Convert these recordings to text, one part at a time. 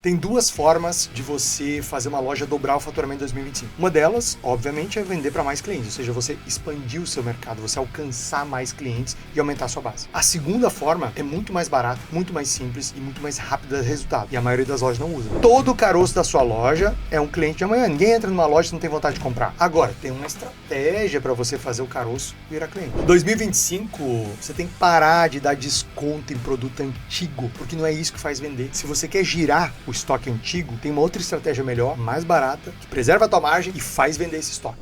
Tem duas formas de você fazer uma loja dobrar o faturamento em 2025. Uma delas, obviamente, é vender para mais clientes, ou seja, você expandir o seu mercado, você alcançar mais clientes e aumentar a sua base. A segunda forma é muito mais barata, muito mais simples e muito mais rápida de resultado. E a maioria das lojas não usa. Todo o caroço da sua loja é um cliente de amanhã. Ninguém entra numa loja e não tem vontade de comprar. Agora, tem uma estratégia para você fazer o caroço virar cliente. 2025, você tem que parar de dar desconto em produto antigo, porque não é isso que faz vender. Se você quer girar o estoque antigo, tem uma outra estratégia melhor, mais barata, que preserva a tua margem e faz vender esse estoque.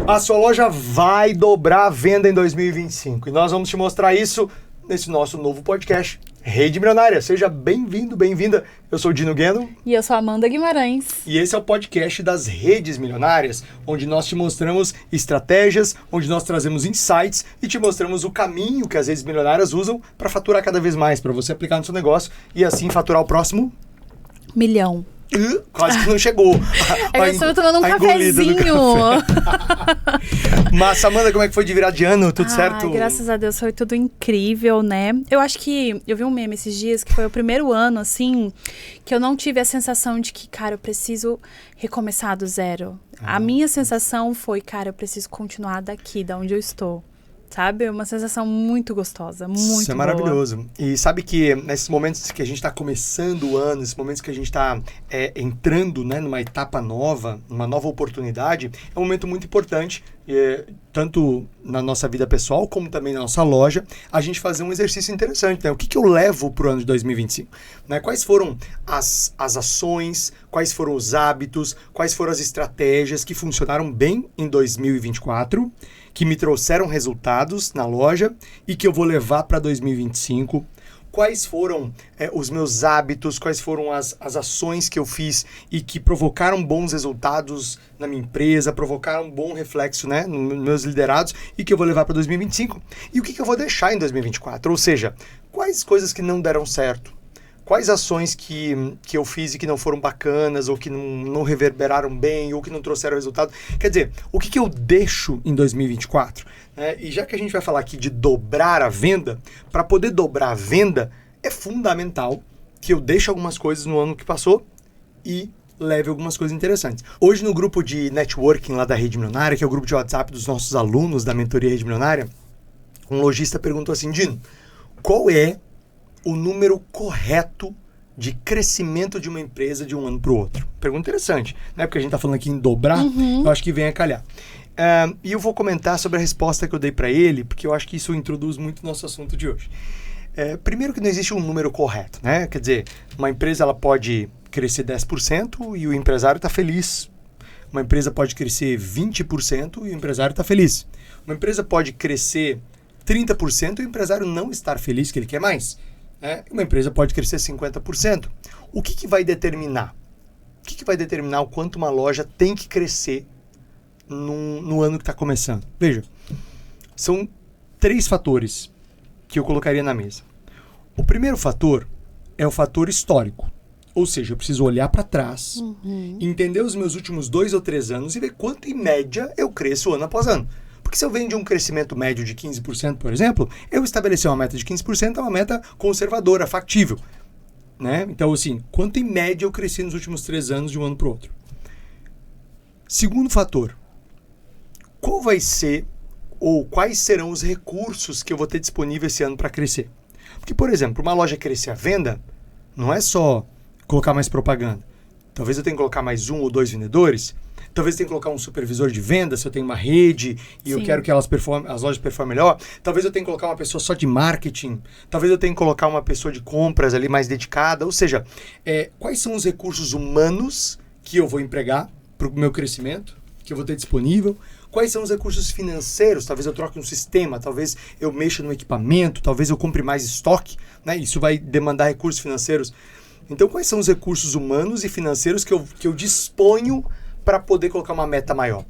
A sua loja vai dobrar a venda em 2025 e nós vamos te mostrar isso nesse nosso novo podcast, Rede Milionária. Seja bem-vindo, bem-vinda. Eu sou o Dino Gueno. E eu sou a Amanda Guimarães. E esse é o podcast das Redes Milionárias, onde nós te mostramos estratégias, onde nós trazemos insights e te mostramos o caminho que as redes milionárias usam para faturar cada vez mais, para você aplicar no seu negócio e assim faturar o próximo... 1 milhão. Quase que não chegou. Eu estou tomando um cafezinho. Mas, Amanda, como é que foi de virar de ano? Tudo certo? Graças a Deus foi tudo incrível, né? Eu acho que... Eu vi um meme esses dias que foi o primeiro ano, assim, que eu não tive a sensação de que, cara, eu preciso recomeçar do zero. A minha sensação foi, cara, eu preciso continuar daqui, da onde eu estou. Sabe? Uma sensação muito gostosa, muito boa. Isso é maravilhoso. E sabe que nesses momentos que a gente está começando o ano, nesses momentos que a gente está entrando, né, numa etapa nova, numa nova oportunidade, é um momento muito importante, tanto na nossa vida pessoal, como também na nossa loja, a gente fazer um exercício interessante, né? O que eu levo para o ano de 2025? Né? Quais foram as ações, quais foram os hábitos, quais foram as estratégias que funcionaram bem em 2024, que me trouxeram resultados na loja e que eu vou levar para 2025. Quais foram os meus hábitos, quais foram as ações que eu fiz e que provocaram bons resultados na minha empresa, provocaram um bom reflexo, né, nos meus liderados e que eu vou levar para 2025. E o que eu vou deixar em 2024? Ou seja, quais coisas que não deram certo? Quais ações que eu fiz e que não foram bacanas, ou que não reverberaram bem, ou que não trouxeram resultado? Quer dizer, o que eu deixo em 2024? E já que a gente vai falar aqui de dobrar a venda, para poder dobrar a venda, é fundamental que eu deixe algumas coisas no ano que passou e leve algumas coisas interessantes. Hoje no grupo de networking lá da Rede Milionária, que é o grupo de WhatsApp dos nossos alunos da mentoria Rede Milionária, um lojista perguntou assim: Dino, qual é o número correto de crescimento de uma empresa de um ano para o outro? Pergunta interessante, né? Porque a gente está falando aqui em dobrar, eu acho que vem a calhar. E eu vou comentar sobre a resposta que eu dei para ele, porque eu acho que isso introduz muito o nosso assunto de hoje. Primeiro que não existe um número correto, né? Quer dizer, uma empresa ela pode crescer 10% e o empresário está feliz. Uma empresa pode crescer 20% e o empresário está feliz. Uma empresa pode crescer 30% e o empresário não estar feliz, que ele quer mais. Uma empresa pode crescer 50%. O que vai determinar? O que vai determinar o quanto uma loja tem que crescer no ano que está começando? Veja, são 3 fatores que eu colocaria na mesa. O primeiro fator é o fator histórico. Ou seja, eu preciso olhar para trás, entender os meus últimos 2 ou 3 anos e ver quanto em média eu cresço ano após ano. Porque se eu venho de um crescimento médio de 15%, por exemplo, eu estabelecer uma meta de 15% é uma meta conservadora, factível. Né? Então, assim, quanto em média eu cresci nos últimos 3 anos de um ano para o outro? Segundo fator, qual vai ser ou quais serão os recursos que eu vou ter disponível esse ano para crescer? Porque, por exemplo, uma loja crescer a venda não é só colocar mais propaganda. Talvez eu tenha que colocar mais 1 ou 2 vendedores. Talvez eu tenha que colocar um supervisor de venda, se eu tenho uma rede e eu quero que as lojas performem melhor. Talvez eu tenha que colocar uma pessoa só de marketing. Talvez eu tenha que colocar uma pessoa de compras ali mais dedicada. Ou seja, quais são os recursos humanos que eu vou empregar para o meu crescimento, que eu vou ter disponível? Quais são os recursos financeiros? Talvez eu troque um sistema, talvez eu mexa no equipamento, talvez eu compre mais estoque, né? Isso vai demandar recursos financeiros. Então, quais são os recursos humanos e financeiros que eu disponho para poder colocar uma meta maior?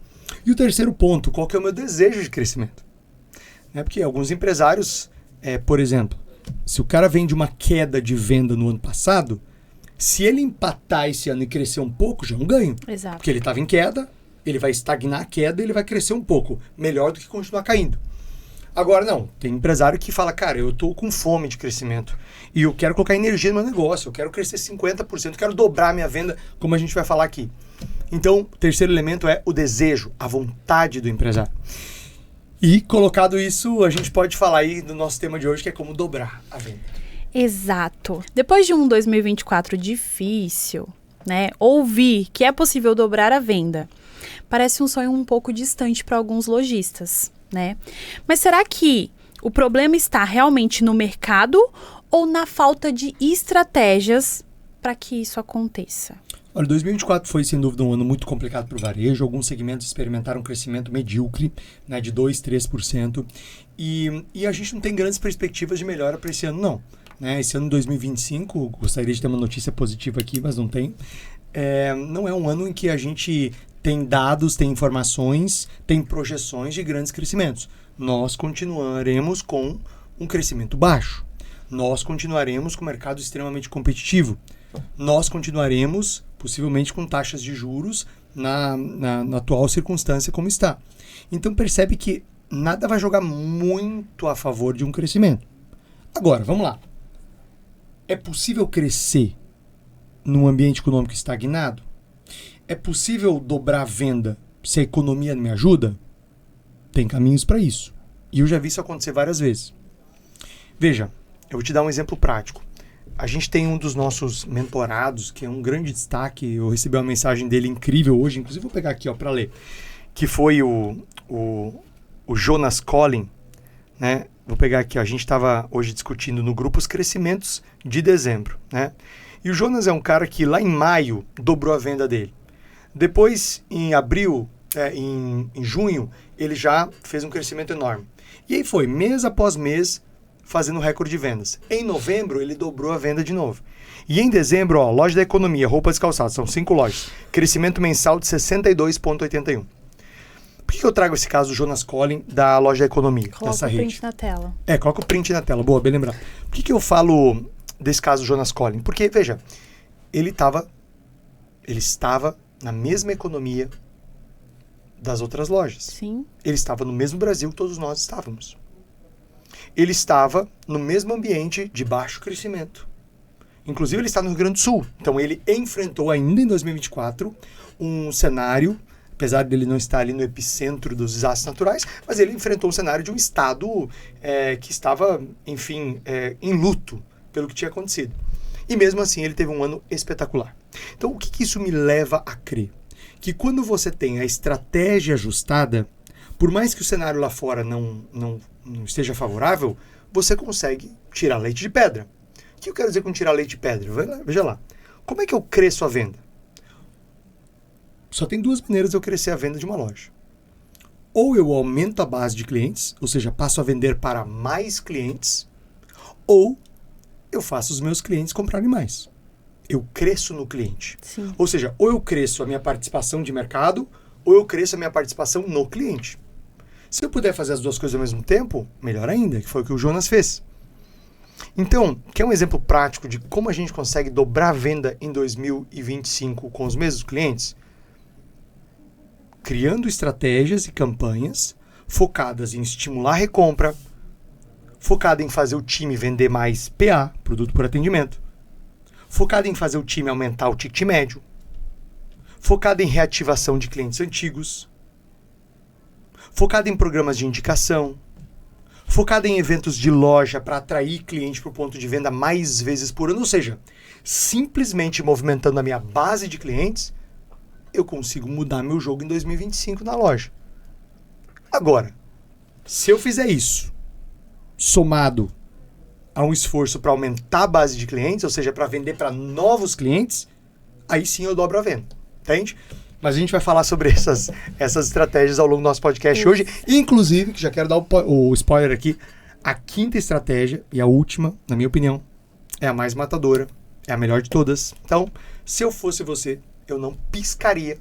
E o terceiro ponto, qual que é o meu desejo de crescimento? Porque alguns empresários, por exemplo, se o cara vem de uma queda de venda no ano passado, se ele empatar esse ano e crescer um pouco, já é um ganho. Exato. Porque ele estava em queda, Ele vai estagnar a queda e ele vai crescer um pouco, melhor do que continuar caindo. Agora não, tem empresário que fala, cara, eu tô com fome de crescimento e eu quero colocar energia no meu negócio, eu quero crescer 50%, eu quero dobrar a minha venda, como a gente vai falar aqui. Então, o terceiro elemento é o desejo, a vontade do empresário. E, colocado isso, a gente pode falar aí do nosso tema de hoje, que é como dobrar a venda. Exato. Depois de um 2024 difícil, né, ouvir que é possível dobrar a venda parece um sonho um pouco distante para alguns lojistas, né? Mas será que o problema está realmente no mercado ou na falta de estratégias para que isso aconteça? Olha, 2024 foi, sem dúvida, um ano muito complicado para o varejo. Alguns segmentos experimentaram um crescimento medíocre, né, de 2%, 3%. E a gente não tem grandes perspectivas de melhora para esse ano, não. Né? Esse ano, 2025, gostaria de ter uma notícia positiva aqui, mas não tem. Não é um ano em que a gente tem dados, tem informações, tem projeções de grandes crescimentos. Nós continuaremos com um crescimento baixo. Nós continuaremos com um mercado extremamente competitivo. Nós continuaremos, possivelmente, com taxas de juros na atual circunstância como está. Então, percebe que nada vai jogar muito a favor de um crescimento. Agora, vamos lá. É possível crescer num ambiente econômico estagnado? É possível dobrar a venda se a economia me ajuda? Tem caminhos para isso. E eu já vi isso acontecer várias vezes. Veja, eu vou te dar um exemplo prático. A gente tem um dos nossos mentorados, que é um grande destaque. Eu recebi uma mensagem dele incrível hoje, inclusive vou pegar aqui para ler, que foi o Jonas Collin, né? Vou pegar aqui, a gente estava hoje discutindo no grupo os crescimentos de dezembro, né? E o Jonas é um cara que lá em maio dobrou a venda dele. Depois, em abril, em junho, ele já fez um crescimento enorme. E aí foi, mês após mês, fazendo recorde de vendas. Em novembro, ele dobrou a venda de novo. E em dezembro, ó, loja da economia, roupas e calçados, são 5 lojas. Crescimento mensal de 62,81. Por que eu trago esse caso do Jonas Collin da loja da economia? Coloca dessa o print rede? na tela. Coloca o print na tela. Boa, bem lembrado. Por que eu falo desse caso do Jonas Collin? Porque, veja, ele estava na mesma economia das outras lojas. Sim. Ele estava no mesmo Brasil que todos nós estávamos. Ele estava no mesmo ambiente de baixo crescimento. Inclusive, ele está no Rio Grande do Sul. Então, ele enfrentou ainda em 2024 um cenário, apesar dele não estar ali no epicentro dos desastres naturais, mas ele enfrentou um cenário de um estado que estava, enfim, em luto pelo que tinha acontecido. E mesmo assim, ele teve um ano espetacular. Então, o que isso me leva a crer? Que quando você tem a estratégia ajustada, por mais que o cenário lá fora não esteja favorável, você consegue tirar leite de pedra. O que eu quero dizer com tirar leite de pedra? Veja lá. Como é que eu cresço a venda? Só tem duas maneiras de eu crescer a venda de uma loja. Ou eu aumento a base de clientes, ou seja, passo a vender para mais clientes, ou eu faço os meus clientes comprarem mais. Eu cresço no cliente. Sim. Ou seja, ou eu cresço a minha participação de mercado, ou eu cresço a minha participação no cliente. Se eu puder fazer as duas coisas ao mesmo tempo, melhor ainda, que foi o que o Jonas fez. Então, quer um exemplo prático de como a gente consegue dobrar a venda em 2025 com os mesmos clientes? Criando estratégias e campanhas focadas em estimular a recompra, focada em fazer o time vender mais PA, produto por atendimento, focada em fazer o time aumentar o ticket médio, focada em reativação de clientes antigos, focada em programas de indicação, focada em eventos de loja para atrair cliente para o ponto de venda mais vezes por ano, ou seja, simplesmente movimentando a minha base de clientes, eu consigo mudar meu jogo em 2025 na loja. Agora, se eu fizer isso, somado a um esforço para aumentar a base de clientes, ou seja, para vender para novos clientes, aí sim eu dobro a venda, entende? Mas a gente vai falar sobre essas estratégias ao longo do nosso podcast hoje. Inclusive, que já quero dar o spoiler aqui, a quinta estratégia e a última, na minha opinião, é a mais matadora, é a melhor de todas. Então, se eu fosse você, eu não piscaria,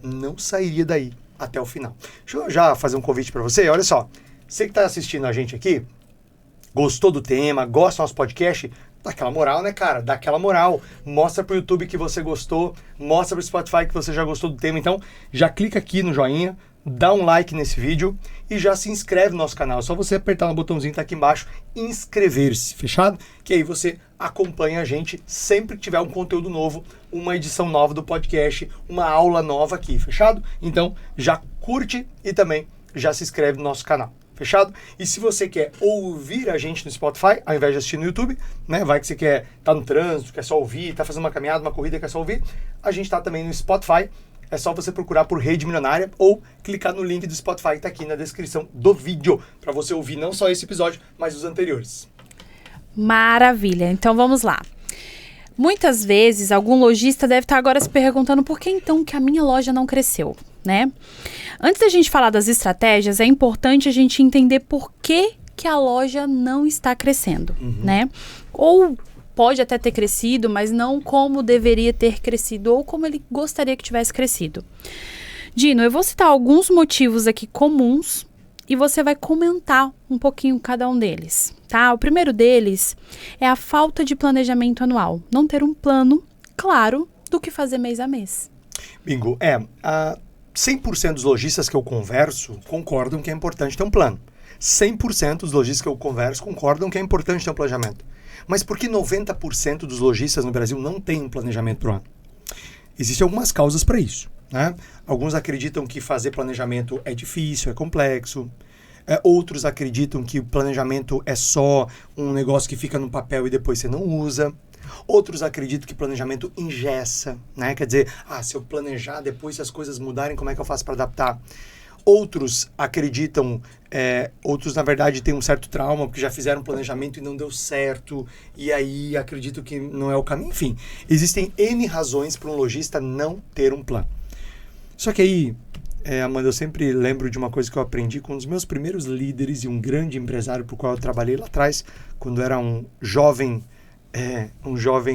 não sairia daí até o final. Deixa eu já fazer um convite para você. Olha só, você que está assistindo a gente aqui, gostou do tema, gosta do nosso podcast, dá aquela moral, né, cara? Dá aquela moral. Mostra pro YouTube que você gostou, mostra pro Spotify que você já gostou do tema. Então, já clica aqui no joinha, dá um like nesse vídeo e já se inscreve no nosso canal. É só você apertar no botãozinho que tá aqui embaixo, inscrever-se, fechado? Que aí você acompanha a gente sempre que tiver um conteúdo novo, uma edição nova do podcast, uma aula nova aqui, fechado? Então, já curte e também já se inscreve no nosso canal. Fechado? E se você quer ouvir a gente no Spotify, ao invés de assistir no YouTube, né? Vai que você quer tá no trânsito, quer só ouvir, tá fazendo uma caminhada, uma corrida, quer só ouvir, a gente tá também no Spotify. É só você procurar por Rede Milionária ou clicar no link do Spotify que tá aqui na descrição do vídeo, para você ouvir não só esse episódio, mas os anteriores. Maravilha. Então vamos lá. Muitas vezes, algum lojista deve estar agora se perguntando por que então que a minha loja não cresceu, né? Antes da gente falar das estratégias, é importante a gente entender por que a loja não está crescendo, né? Ou pode até ter crescido, mas não como deveria ter crescido ou como ele gostaria que tivesse crescido. Dino, eu vou citar alguns motivos aqui comuns e você vai comentar um pouquinho cada um deles, tá? O primeiro deles é a falta de planejamento anual. Não ter um plano claro do que fazer mês a mês. Bingo. 100% dos lojistas que eu converso concordam que é importante ter um plano. 100% dos lojistas que eu converso concordam que é importante ter um planejamento. Mas por que 90% dos lojistas no Brasil não têm um planejamento para o ano? Existem algumas causas para isso, né? Alguns acreditam que fazer planejamento é difícil, é complexo. Outros acreditam que o planejamento é só um negócio que fica no papel e depois você não usa. Outros acreditam que planejamento engessa, né? Quer dizer, se eu planejar, depois se as coisas mudarem, como é que eu faço para adaptar? Outros acreditam, outros na verdade têm um certo trauma porque já fizeram planejamento e não deu certo e aí acreditam que não é o caminho. Enfim, existem N razões para um lojista não ter um plano. Só que aí, Amanda, eu sempre lembro de uma coisa que eu aprendi com um dos meus primeiros líderes e um grande empresário para o qual eu trabalhei lá atrás, quando era um jovem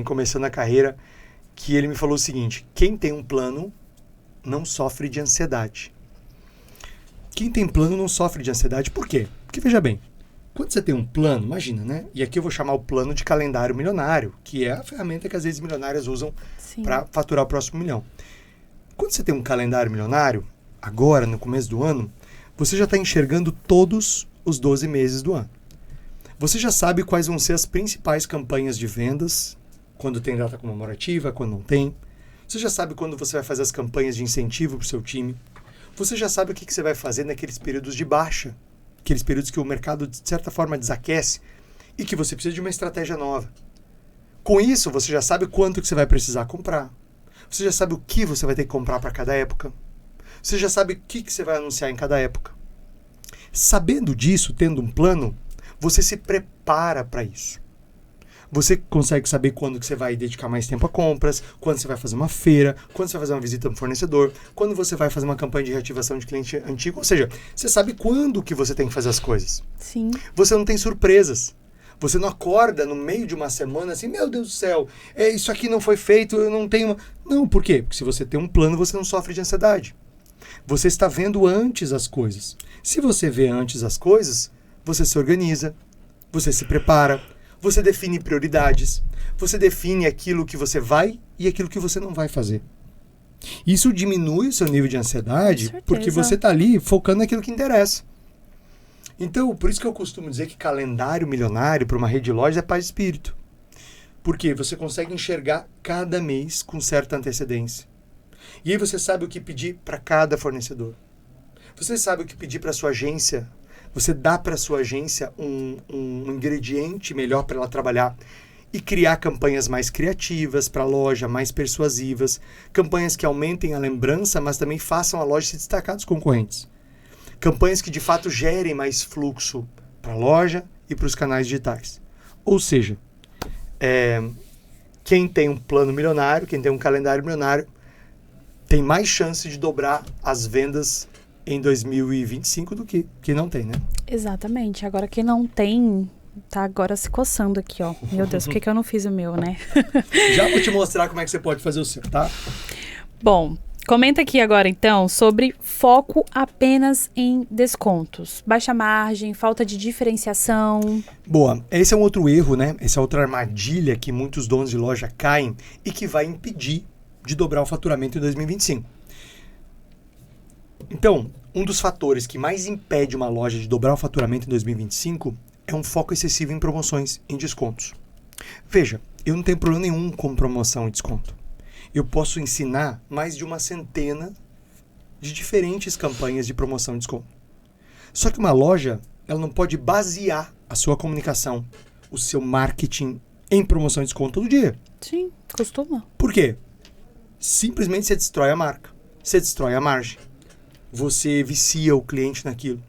começando a carreira, que ele me falou o seguinte: quem tem um plano não sofre de ansiedade. Quem tem plano não sofre de ansiedade. Por quê? Porque, veja bem, quando você tem um plano, imagina, né? E aqui eu vou chamar o plano de calendário milionário, que é a ferramenta que às vezes milionárias usam para faturar o próximo milhão. Quando você tem um calendário milionário, agora, no começo do ano, você já está enxergando todos os 12 meses do ano. Você já sabe quais vão ser as principais campanhas de vendas, quando tem data comemorativa, quando não tem. Você já sabe quando você vai fazer as campanhas de incentivo para o seu time. Você já sabe o que você vai fazer naqueles períodos de baixa, aqueles períodos que o mercado, de certa forma, desaquece e que você precisa de uma estratégia nova. Com isso, você já sabe quanto que você vai precisar comprar. Você já sabe o que você vai ter que comprar para cada época. Você já sabe o que você vai anunciar em cada época. Sabendo disso, tendo um plano, você se prepara para isso. Você consegue saber quando que você vai dedicar mais tempo a compras, quando você vai fazer uma feira, quando você vai fazer uma visita a um fornecedor, quando você vai fazer uma campanha de reativação de cliente antigo. Ou seja, você sabe quando que você tem que fazer as coisas. Sim. Você não tem surpresas. Você não acorda no meio de uma semana assim, meu Deus do céu, isso aqui não foi feito, eu não tenho... Não, por quê? Porque se você tem um plano, você não sofre de ansiedade. Você está vendo antes as coisas. Se você vê antes as coisas, você se organiza, você se prepara, você define prioridades, você define aquilo que você vai e aquilo que você não vai fazer. Isso diminui o seu nível de ansiedade porque você está ali focando naquilo que interessa. Então, por isso que eu costumo dizer que calendário milionário para uma rede de lojas é paz de espírito. Porque você consegue enxergar cada mês com certa antecedência. E aí você sabe o que pedir para cada fornecedor. Você sabe o que pedir para a sua agência. Você dá para a sua agência um ingrediente melhor para ela trabalhar e criar campanhas mais criativas para a loja, mais persuasivas, campanhas que aumentem a lembrança, mas também façam a loja se destacar dos concorrentes. Campanhas que de fato gerem mais fluxo para a loja e para os canais digitais. Ou seja, quem tem um plano milionário, quem tem um calendário milionário, tem mais chance de dobrar as vendas em 2025 do que quem não tem, né? Exatamente. Agora, quem não tem, tá agora se coçando aqui, ó. Meu Deus, por que eu não fiz o meu, né? Já vou te mostrar como é que você pode fazer o seu, tá? Bom, Comenta aqui agora, então, sobre foco apenas em descontos. Baixa margem, falta de diferenciação. Boa. Esse é um outro erro, né? Essa é outra armadilha que muitos donos de loja caem e que vai impedir de dobrar o faturamento em 2025. Então, um dos fatores que mais impede uma loja de dobrar o faturamento em 2025 é um foco excessivo em promoções, em descontos. Veja, eu não tenho problema nenhum com promoção e desconto. Eu posso ensinar mais de uma centena de diferentes campanhas de promoção e desconto. Só que uma loja, ela não pode basear a sua comunicação, o seu marketing em promoção e desconto todo dia. Sim, costuma. Por quê? Simplesmente você destrói a marca, você destrói a margem, você vicia o cliente naquilo.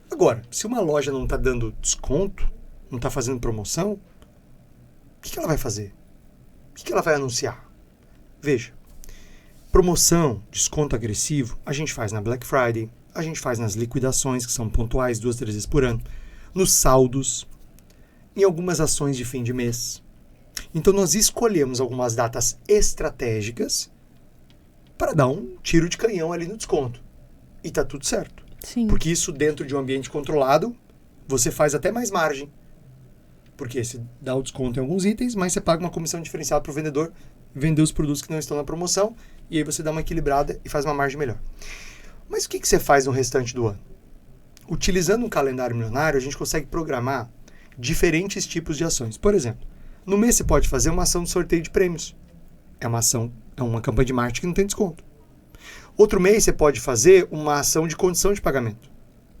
Agora, se uma loja não está dando desconto, não está fazendo promoção, o que ela vai fazer? O que ela vai anunciar? Veja, promoção, desconto agressivo, a gente faz na Black Friday, a gente faz nas liquidações, que são pontuais, 2, 3 vezes por ano, nos saldos, em algumas ações de fim de mês. Então, nós escolhemos algumas datas estratégicas para dar um tiro de canhão ali no desconto. E tá tudo certo. Sim. Porque isso, dentro de um ambiente controlado, você faz até mais margem. Porque você dá o desconto em alguns itens, mas você paga uma comissão diferenciada para o vendedor vender os produtos que não estão na promoção, e aí você dá uma equilibrada e faz uma margem melhor. Mas o que você faz no restante do ano? Utilizando um calendário milionário, a gente consegue programar diferentes tipos de ações. Por exemplo, no mês você pode fazer uma ação de sorteio de prêmios. É uma campanha de marketing que não tem desconto. Outro mês você pode fazer uma ação de condição de pagamento.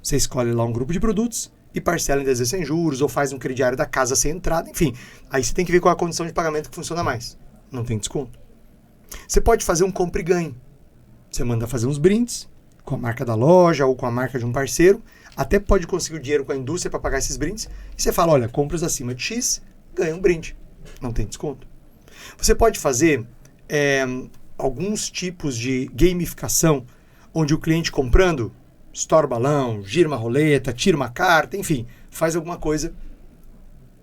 Você escolhe lá um grupo de produtos e parcela em 10 vezes sem juros, ou faz um crediário da casa sem entrada, enfim. Aí você tem que ver qual é a condição de pagamento que funciona mais. Não tem desconto. Você pode fazer um compra e ganhe. Você manda fazer uns brindes com a marca da loja ou com a marca de um parceiro. Até pode conseguir o dinheiro com a indústria para pagar esses brindes. E você fala, olha, compras acima de X, ganha um brinde. Não tem desconto. Você pode fazer alguns tipos de gamificação, onde o cliente comprando, estoura o balão, gira uma roleta, tira uma carta, enfim, faz alguma coisa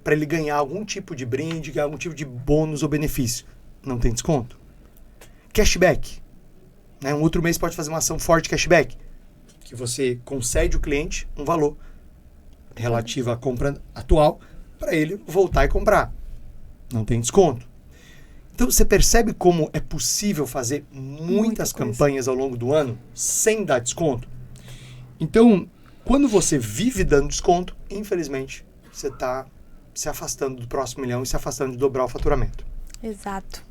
para ele ganhar algum tipo de brinde, ganhar algum tipo de bônus ou benefício. Não tem desconto. Cashback. Né? Um outro mês pode fazer uma ação forte de cashback, que você concede ao cliente um valor relativo à compra atual para ele voltar e comprar. Não tem desconto. Então você percebe como é possível fazer muitas campanhas ao longo do ano sem dar desconto? Então, quando você vive dando desconto, infelizmente, você está se afastando do próximo milhão e se afastando de dobrar o faturamento. Exato.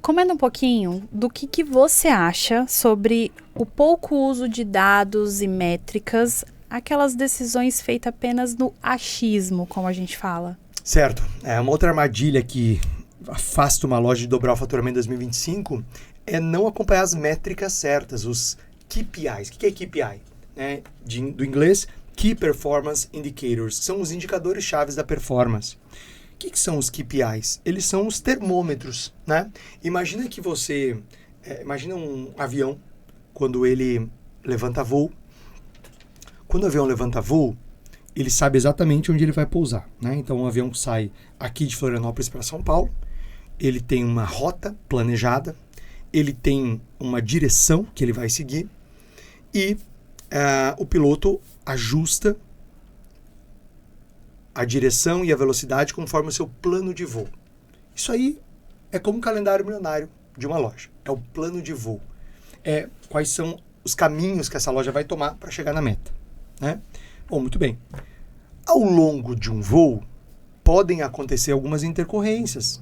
Comenta um pouquinho do que você acha sobre o pouco uso de dados e métricas, aquelas decisões feitas apenas no achismo, como a gente fala. Certo. Uma outra armadilha que afasta uma loja de dobrar o faturamento em 2025 é não acompanhar as métricas certas, os KPIs. O que é KPI? Do inglês, Key Performance Indicators. São os indicadores chaves da performance. O que são os KPIs? Eles são os termômetros, né? Imagina que você... imagina um avião, quando ele levanta voo. Quando o avião levanta voo, ele sabe exatamente onde ele vai pousar, né? Então, um avião sai aqui de Florianópolis para São Paulo, ele tem uma rota planejada, ele tem uma direção que ele vai seguir e o piloto ajusta a direção e a velocidade conforme o seu plano de voo. Isso aí é como um calendário milionário de uma loja. É o plano de voo. Quais são os caminhos que essa loja vai tomar para chegar na meta, né? Bom, muito bem. Ao longo de um voo, podem acontecer algumas intercorrências.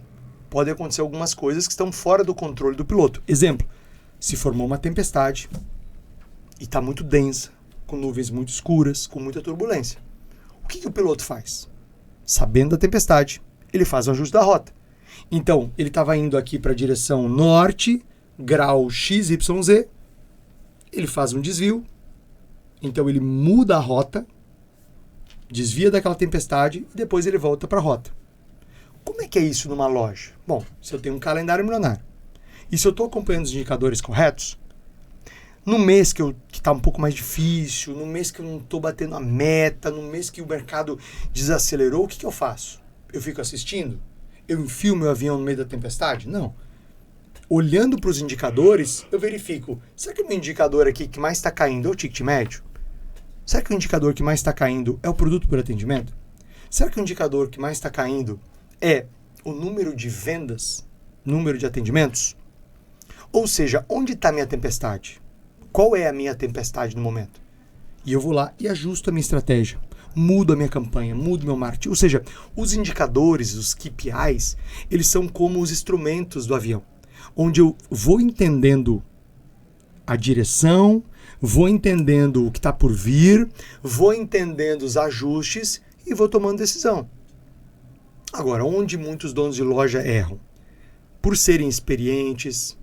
Podem acontecer algumas coisas que estão fora do controle do piloto. Exemplo, se formou uma tempestade e está muito densa, com nuvens muito escuras, com muita turbulência. O que o piloto faz? Sabendo da tempestade, ele faz o ajuste da rota. Então, ele estava indo aqui para a direção norte, grau XYZ, ele faz um desvio, então ele muda a rota, desvia daquela tempestade e depois ele volta para a rota. Como é que é isso numa loja? Bom, se eu tenho um calendário milionário e se eu estou acompanhando os indicadores corretos, no mês que está um pouco mais difícil, no mês que eu não estou batendo a meta, no mês que o mercado desacelerou, o que eu faço? Eu fico assistindo? Eu enfio meu avião no meio da tempestade? Não. olhando para os indicadores, eu verifico, será que o meu indicador aqui que mais está caindo é o ticket médio? Será que o indicador que mais está caindo é o produto por atendimento? Será que o indicador que mais está caindo é o número de vendas, número de atendimentos? Ou seja, onde está a minha tempestade? Qual é a minha tempestade no momento? E eu vou lá e ajusto a minha estratégia, mudo a minha campanha, mudo meu marketing. Ou seja, os indicadores, os KPIs, eles são como os instrumentos do avião, onde eu vou entendendo a direção, vou entendendo o que está por vir, vou entendendo os ajustes e vou tomando decisão. Agora, onde muitos donos de loja erram? Por serem experientes,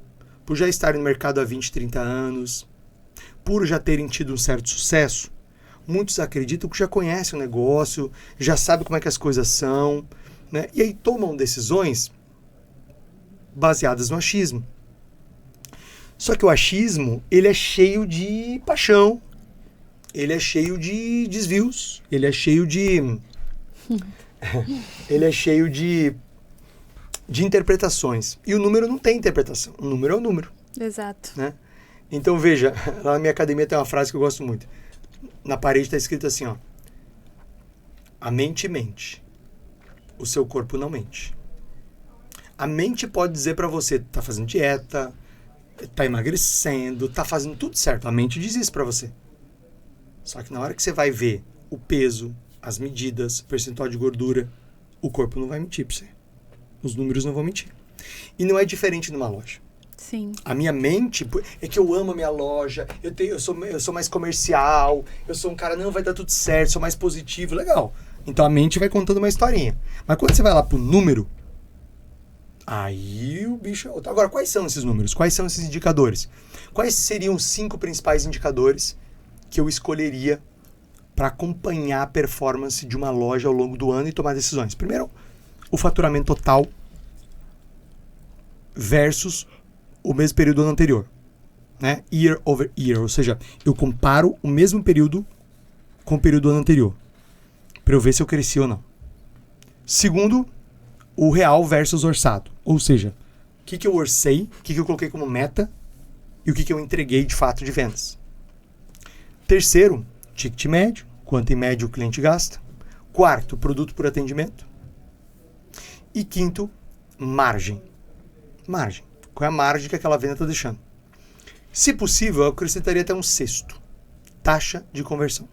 por já estarem no mercado há 20, 30 anos, por já terem tido um certo sucesso, muitos acreditam que já conhecem o negócio, já sabem como é que as coisas são, né? E aí tomam decisões baseadas no achismo. Só que o achismo, ele é cheio de paixão, ele é cheio de desvios, ele é cheio de interpretações. E o número não tem interpretação, o número é o número. Exato. Né? Então veja, lá na minha academia tem uma frase que eu gosto muito. Na parede está escrito assim, ó: a mente mente, o seu corpo não mente. A mente pode dizer para você, tá fazendo dieta, tá emagrecendo, tá fazendo tudo certo. A mente diz isso para você. Só que na hora que você vai ver o peso, as medidas, o percentual de gordura, o corpo não vai mentir para você. Os números não vão mentir. E não é diferente numa loja. Sim. A minha mente, é que eu amo a minha loja, eu sou mais comercial, eu sou um cara, não, vai dar tudo certo, sou mais positivo, legal. Então a mente vai contando uma historinha. Mas quando você vai lá pro número, aí o bicho é outro. Agora, quais são esses números? Quais são esses indicadores? Quais seriam os 5 principais indicadores que eu escolheria para acompanhar a performance de uma loja ao longo do ano e tomar decisões? Primeiro, o faturamento total versus o mesmo período do ano anterior, né? Year over year, ou seja, eu comparo o mesmo período com o período do ano anterior, para eu ver se eu cresci ou não. Segundo, o real versus orçado, ou seja, o que eu orcei, o que eu coloquei como meta e o que eu entreguei de fato de vendas. Terceiro, ticket médio, quanto em média o cliente gasta. Quarto, produto por atendimento. E quinto, margem. Margem. Qual é a margem que aquela venda está deixando? Se possível, eu acrescentaria até um sexto. Taxa de conversão.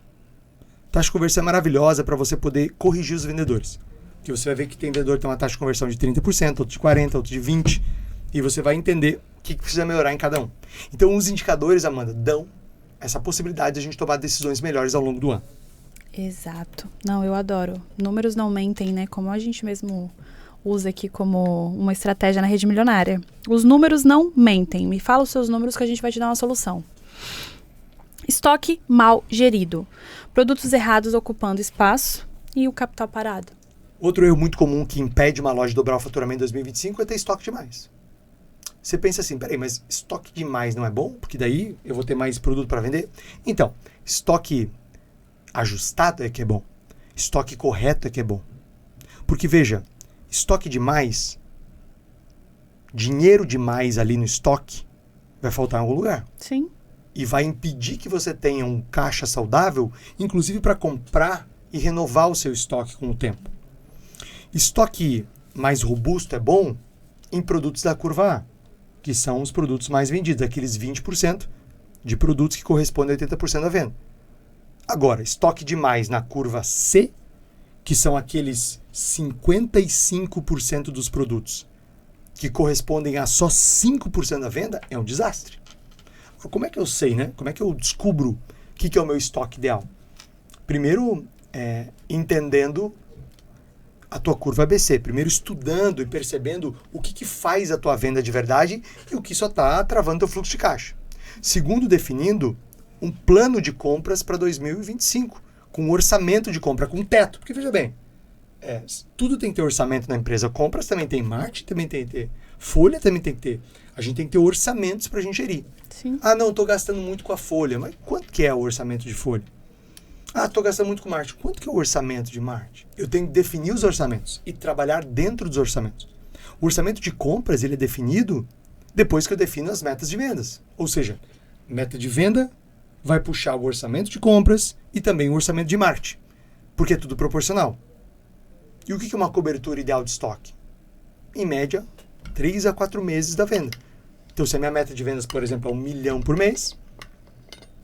Taxa de conversão é maravilhosa para você poder corrigir os vendedores. Porque você vai ver que tem vendedor que tem uma taxa de conversão de 30%, outro de 40%, outro de 20%. E você vai entender o que precisa melhorar em cada um. Então, os indicadores, Amanda, dão essa possibilidade de a gente tomar decisões melhores ao longo do ano. Exato. Não, eu adoro. Números não mentem, né? Como a gente mesmo usa aqui como uma estratégia na Rede Milionária. Os números não mentem. Me fala os seus números que a gente vai te dar uma solução. Estoque mal gerido. Produtos errados ocupando espaço e o capital parado. Outro erro muito comum que impede uma loja de dobrar o faturamento em 2025 é ter estoque demais. Você pensa assim, peraí, mas estoque demais não é bom? Porque daí eu vou ter mais produto para vender? Então, estoque ajustado é que é bom. Estoque correto é que é bom. Porque veja, estoque demais, dinheiro demais ali no estoque, vai faltar em algum lugar. Sim. E vai impedir que você tenha um caixa saudável, inclusive para comprar e renovar o seu estoque com o tempo. Estoque mais robusto é bom em produtos da curva A, que são os produtos mais vendidos, aqueles 20% de produtos que correspondem a 80% da venda. Agora, estoque demais na curva C, que são aqueles 55% dos produtos que correspondem a só 5% da venda, é um desastre. Como é que eu sei, né? Como é que eu descubro o que é o meu estoque ideal? Primeiro, entendendo a tua curva ABC. Primeiro, estudando e percebendo o que faz a tua venda de verdade e o que só está travando teu fluxo de caixa. Segundo, definindo um plano de compras para 2025, com um orçamento de compra, com teto. Porque, veja bem, tudo tem que ter orçamento na empresa. Compras também tem marketing, também tem que ter folha, também tem que ter. A gente tem que ter orçamentos para a gente gerir. Sim. Ah, não, estou gastando muito com a folha. Mas quanto que é o orçamento de folha? Ah, estou gastando muito com marketing. Quanto que é o orçamento de marketing? Eu tenho que definir os orçamentos e trabalhar dentro dos orçamentos. O orçamento de compras, ele é definido Depois que eu defino as metas de vendas. Ou seja, meta de venda vai puxar o orçamento de compras e também o orçamento de marketing. Porque é tudo proporcional. E o que é uma cobertura ideal de estoque? Em média, 3 a 4 meses da venda. Então, se a minha meta de vendas, por exemplo, é 1 milhão por mês,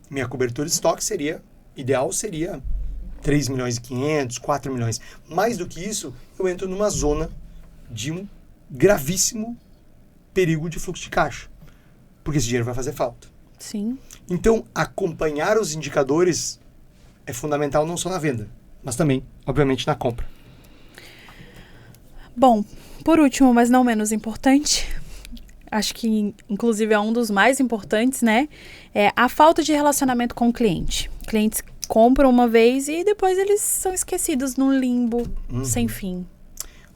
minha cobertura de estoque ideal seria 3 milhões e 500, 4 milhões. Mais do que isso, eu entro numa zona de um gravíssimo perigo de fluxo de caixa. Porque esse dinheiro vai fazer falta. Sim. Então, acompanhar os indicadores é fundamental não só na venda, mas também, obviamente, na compra. Bom, por último, mas não menos importante, acho que inclusive é um dos mais importantes, né? É a falta de relacionamento com o cliente. Clientes compram uma vez e depois eles são esquecidos num limbo sem fim.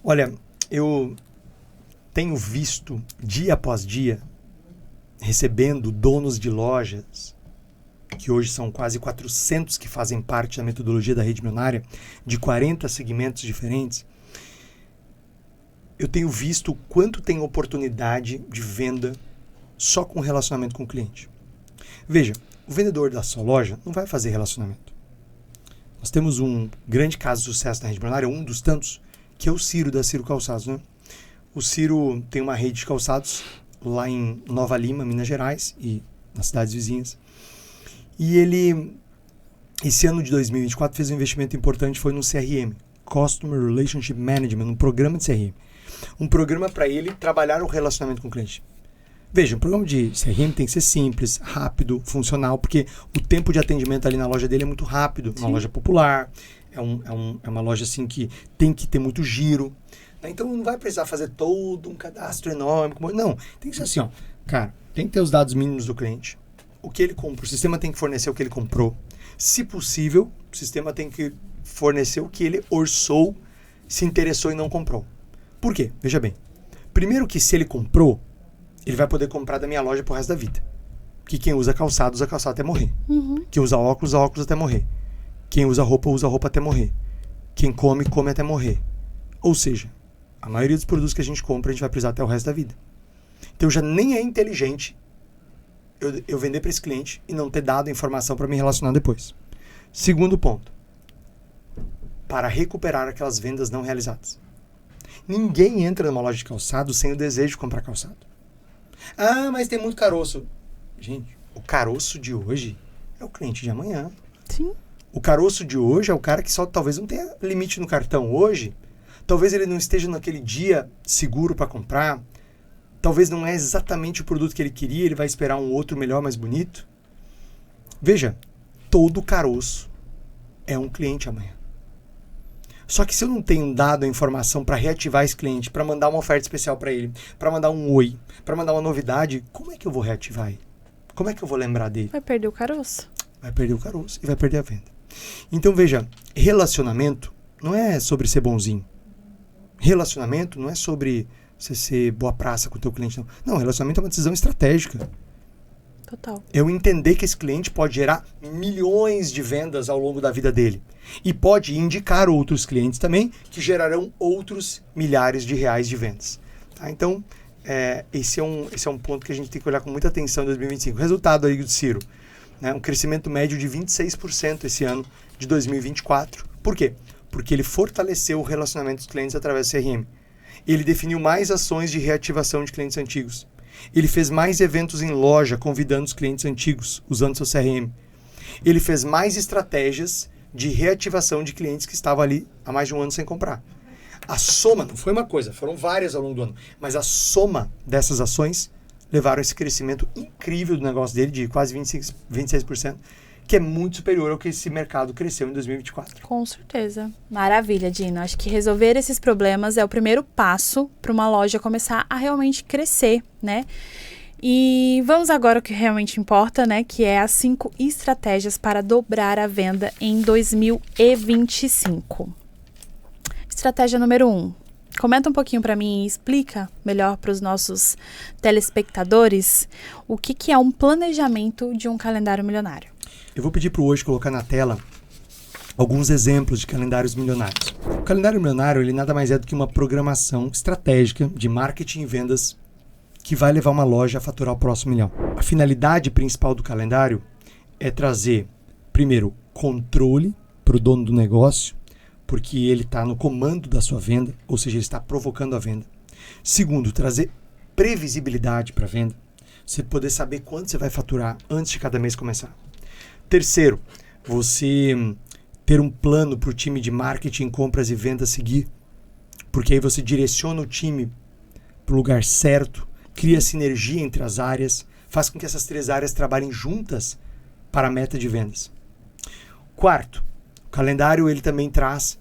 Olha, eu tenho visto dia após dia, recebendo donos de lojas, que hoje são quase 400 que fazem parte da metodologia da Rede Milionária, de 40 segmentos diferentes. Eu tenho visto o quanto tem oportunidade de venda só com relacionamento com o cliente. Veja, o vendedor da sua loja não vai fazer relacionamento. Nós temos um grande caso de sucesso na Rede Milionária, um dos tantos, que é o Ciro, da Ciro Calçados, né? O Ciro tem uma rede de calçados lá em Nova Lima, Minas Gerais, e nas cidades vizinhas. E ele, esse ano de 2024, fez um investimento importante, foi no CRM, Customer Relationship Management, um programa de CRM. Um programa para ele trabalhar o relacionamento com o cliente. Veja, um programa de CRM tem que ser simples, rápido, funcional, porque o tempo de atendimento ali na loja dele é muito rápido. Sim. Uma loja popular, é uma loja assim que tem que ter muito giro. Então não vai precisar fazer todo um cadastro enorme. Não, tem que ser assim, ó. Cara, tem que ter os dados mínimos do cliente. O que ele compra, o sistema tem que fornecer o que ele comprou. Se possível, o sistema tem que fornecer o que ele orçou, se interessou e não comprou. Por quê? Veja bem. Primeiro que se ele comprou, ele vai poder comprar da minha loja pro resto da vida. Porque quem usa calçado até morrer. Quem usa óculos até morrer. Quem usa roupa até morrer. Quem come até morrer. Ou seja, a maioria dos produtos que a gente compra, a gente vai precisar até o resto da vida. Então já nem é inteligente eu vender para esse cliente e não ter dado a informação para me relacionar depois. Segundo ponto. Para recuperar aquelas vendas não realizadas. Ninguém entra numa loja de calçado sem o desejo de comprar calçado. Ah, mas tem muito caroço. Gente, o caroço de hoje é o cliente de amanhã. Sim. O caroço de hoje é o cara que só talvez não tenha limite no cartão hoje. Talvez ele não esteja naquele dia seguro para comprar. Talvez não é exatamente o produto que ele queria. Ele vai esperar um outro melhor, mais bonito. Veja, todo caroço é um cliente amanhã. Só que se eu não tenho dado a informação para reativar esse cliente, para mandar uma oferta especial para ele, para mandar um oi, para mandar uma novidade, como é que eu vou reativar ele? Como é que eu vou lembrar dele? Vai perder o caroço. Vai perder o caroço e vai perder a venda. Então veja, relacionamento não é sobre ser bonzinho. Relacionamento não é sobre você ser boa praça com o teu cliente. Não, relacionamento é uma decisão estratégica. Total. Eu entender que esse cliente pode gerar milhões de vendas ao longo da vida dele. E pode indicar outros clientes também que gerarão outros milhares de reais de vendas. Tá? Então, esse é um ponto que a gente tem que olhar com muita atenção em 2025. Resultado aí do Ciro. Né? Um crescimento médio de 26% esse ano de 2024. Por quê? Porque ele fortaleceu o relacionamento dos clientes através do CRM. Ele definiu mais ações de reativação de clientes antigos. Ele fez mais eventos em loja, convidando os clientes antigos, usando seu CRM. Ele fez mais estratégias de reativação de clientes que estavam ali há mais de um ano sem comprar. A soma, não foi uma coisa, foram várias ao longo do ano, mas a soma dessas ações levaram a esse crescimento incrível do negócio dele, de quase 26%, que é muito superior ao que esse mercado cresceu em 2024. Com certeza. Maravilha, Dino. Acho que resolver esses problemas é o primeiro passo para uma loja começar a realmente crescer, né? E vamos agora ao que realmente importa, né? Que é as 5 estratégias para dobrar a venda em 2025. Estratégia número 1. Comenta um pouquinho para mim e explica melhor para os nossos telespectadores o que é um planejamento de um calendário milionário. Eu vou pedir para o Hoje colocar na tela alguns exemplos de calendários milionários. O calendário milionário ele nada mais é do que uma programação estratégica de marketing e vendas que vai levar uma loja a faturar o próximo milhão. A finalidade principal do calendário é trazer, primeiro, controle para o dono do negócio, porque ele está no comando da sua venda, ou seja, ele está provocando a venda. Segundo, trazer previsibilidade para a venda, você poder saber quanto você vai faturar antes de cada mês começar. Terceiro, você ter um plano para o time de marketing, compras e vendas seguir, porque aí você direciona o time para o lugar certo, cria sinergia entre as áreas, faz com que essas 3 áreas trabalhem juntas para a meta de vendas. Quarto, o calendário ele também traz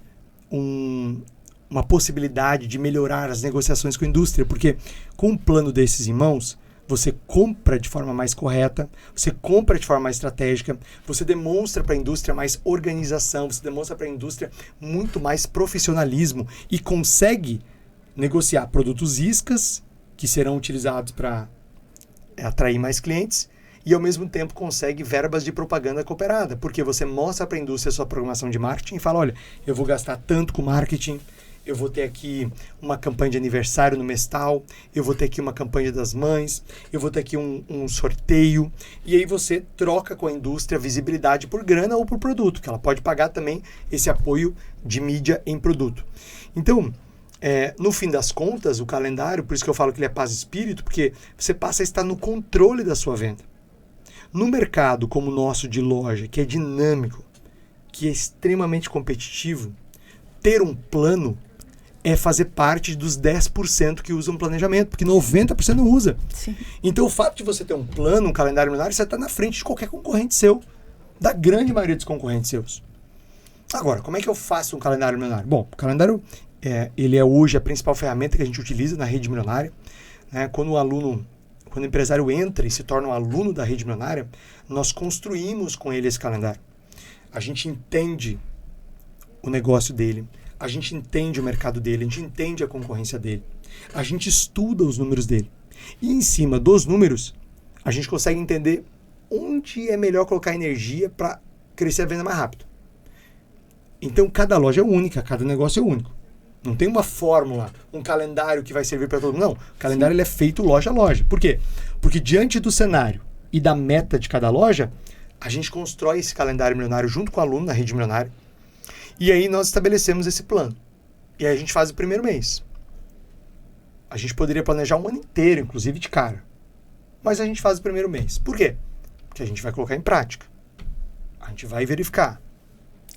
uma possibilidade de melhorar as negociações com a indústria, porque com um plano desses em mãos, você compra de forma mais correta, você compra de forma mais estratégica, você demonstra para a indústria mais organização, você demonstra para a indústria muito mais profissionalismo e consegue negociar produtos iscas que serão utilizados para atrair mais clientes e ao mesmo tempo consegue verbas de propaganda cooperada, porque você mostra para a indústria a sua programação de marketing e fala, olha, eu vou gastar tanto com marketing, eu vou ter aqui uma campanha de aniversário no mês tal, eu vou ter aqui uma campanha das mães, eu vou ter aqui um sorteio. E aí você troca com a indústria visibilidade por grana ou por produto, que ela pode pagar também esse apoio de mídia em produto. Então, no fim das contas, o calendário, por isso que eu falo que ele é paz e espírito, porque você passa a estar no controle da sua venda. No mercado como o nosso de loja, que é dinâmico, que é extremamente competitivo, ter um plano é fazer parte dos 10% que usam planejamento, porque 90% não usa. Sim. Então, o fato de você ter um plano, um calendário milionário, você está na frente de qualquer concorrente seu, da grande maioria dos concorrentes seus. Agora, como é que eu faço um calendário milionário? Bom, o calendário ele é hoje a principal ferramenta que a gente utiliza na rede milionária. Né? Quando o empresário entra e se torna um aluno da rede milionária, nós construímos com ele esse calendário. A gente entende o negócio dele, a gente entende o mercado dele, a gente entende a concorrência dele, a gente estuda os números dele. E em cima dos números, a gente consegue entender onde é melhor colocar energia para crescer a venda mais rápido. Então, cada loja é única, cada negócio é único. Não tem uma fórmula, um calendário que vai servir para todo mundo. Não, o calendário ele é feito loja a loja. Por quê? Porque diante do cenário e da meta de cada loja, a gente constrói esse calendário milionário junto com o aluno na rede milionária. E aí nós estabelecemos esse plano. E aí a gente faz o primeiro mês. A gente poderia planejar um ano inteiro, inclusive de cara. Mas a gente faz o primeiro mês. Por quê? Porque a gente vai colocar em prática. A gente vai verificar.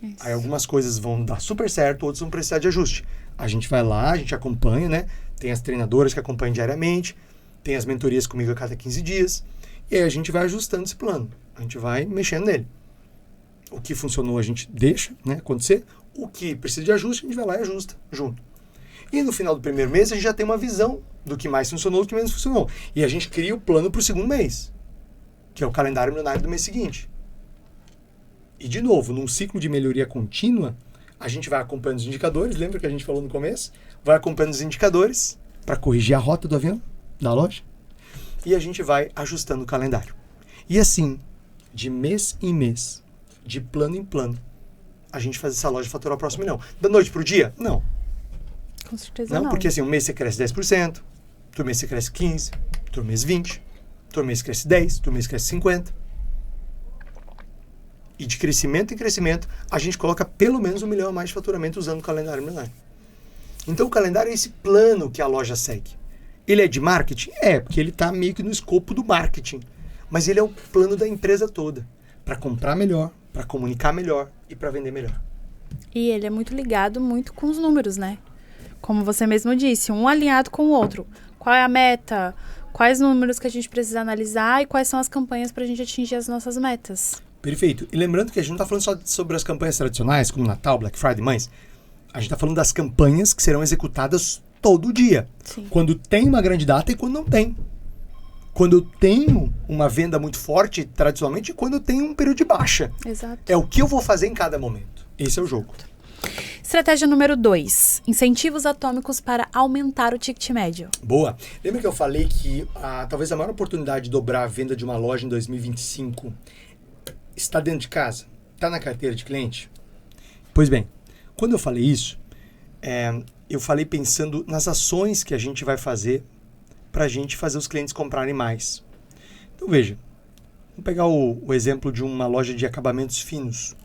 Isso. Aí algumas coisas vão dar super certo, outras vão precisar de ajuste. A gente vai lá, a gente acompanha, né? Tem as treinadoras que acompanham diariamente, tem as mentorias comigo a cada 15 dias. E aí a gente vai ajustando esse plano. A gente vai mexendo nele. O que funcionou a gente deixa, né, acontecer. O que precisa de ajuste, a gente vai lá e ajusta junto. E no final do primeiro mês, a gente já tem uma visão do que mais funcionou e do que menos funcionou. E a gente cria o plano para o segundo mês, que é o calendário milionário do mês seguinte. E, de novo, num ciclo de melhoria contínua, a gente vai acompanhando os indicadores. Lembra que a gente falou no começo? Vai acompanhando os indicadores para corrigir a rota do avião, da loja. E a gente vai ajustando o calendário. E assim, de mês em mês, de plano em plano, a gente faz essa loja faturar o próximo milhão. Da noite pro dia? Não. Com certeza não. Porque assim, um mês você cresce 10%, outro mês você cresce 15%, outro mês 20%, outro mês cresce 10%, outro mês cresce 50%. E de crescimento em crescimento, a gente coloca pelo menos 1 milhão a mais de faturamento usando o calendário milionário. Então o calendário é esse plano que a loja segue. Ele é de marketing? É, porque ele está meio que no escopo do marketing. Mas ele é o plano da empresa toda. Para comprar melhor, para comunicar melhor e para vender melhor. E ele é muito ligado muito com os números, né? Como você mesmo disse, um alinhado com o outro. Qual é a meta? Quais números que a gente precisa analisar e quais são as campanhas para a gente atingir as nossas metas? Perfeito. E lembrando que a gente não está falando só sobre as campanhas tradicionais, como Natal, Black Friday, Mães. A gente está falando das campanhas que serão executadas todo dia. Sim. Quando tem uma grande data e quando não tem. Quando eu tenho uma venda muito forte, tradicionalmente, e quando eu tenho um período de baixa. Exato. É o que eu vou fazer em cada momento. Esse é o jogo. Estratégia número 2. Incentivos atômicos para aumentar o ticket médio. Boa. Lembra que eu falei que talvez a maior oportunidade de dobrar a venda de uma loja em 2025 está dentro de casa? Está na carteira de cliente? Pois bem, quando eu falei isso, eu falei pensando nas ações que a gente vai fazer para a gente fazer os clientes comprarem mais. Então, veja, vamos pegar o exemplo de uma loja de acabamentos finos.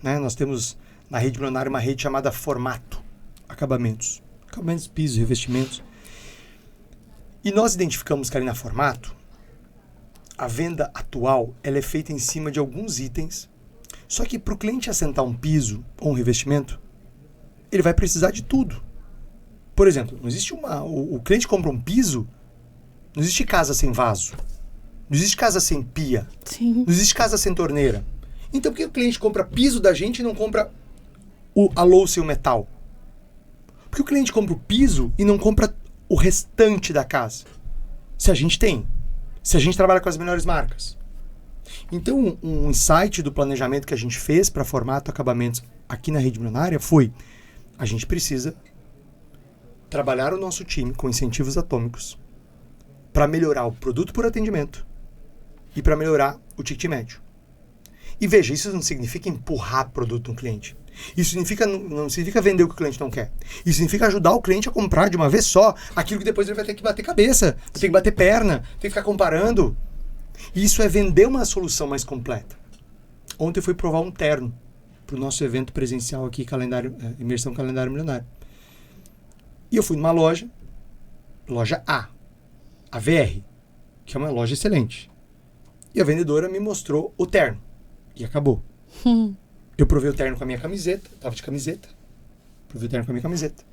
Né? Nós temos na Rede Milionária uma rede chamada Formato Acabamentos. Acabamentos, pisos, revestimentos. E nós identificamos que ali na Formato, a venda atual ela é feita em cima de alguns itens. Só que para o cliente assentar um piso ou um revestimento, ele vai precisar de tudo. Por exemplo, não existe o cliente compra um piso, não existe casa sem vaso. Não existe casa sem pia. Sim. Não existe casa sem torneira. Então por que o cliente compra piso da gente e não compra a louça e o metal? Por que o cliente compra o piso e não compra o restante da casa? Se a gente tem. Se a gente trabalha com as melhores marcas. Então, um insight do planejamento que a gente fez para Formato Acabamentos aqui na Rede Milionária foi: a gente precisa trabalhar o nosso time com incentivos atômicos para melhorar o produto por atendimento e para melhorar o ticket médio. E veja, isso não significa empurrar produto no cliente. Isso não significa vender o que o cliente não quer. Isso significa ajudar o cliente a comprar de uma vez só aquilo que depois ele vai ter que bater cabeça, vai ter que bater perna, tem que ficar comparando. Isso é vender uma solução mais completa. Ontem eu fui provar um terno para o nosso evento presencial aqui, Imersão Calendário Milionário. E eu fui numa loja A, a VR, que é uma loja excelente. E a vendedora me mostrou o terno. E acabou. Eu provei o terno com a minha camiseta, tava de camiseta. Provei o terno com a minha camiseta.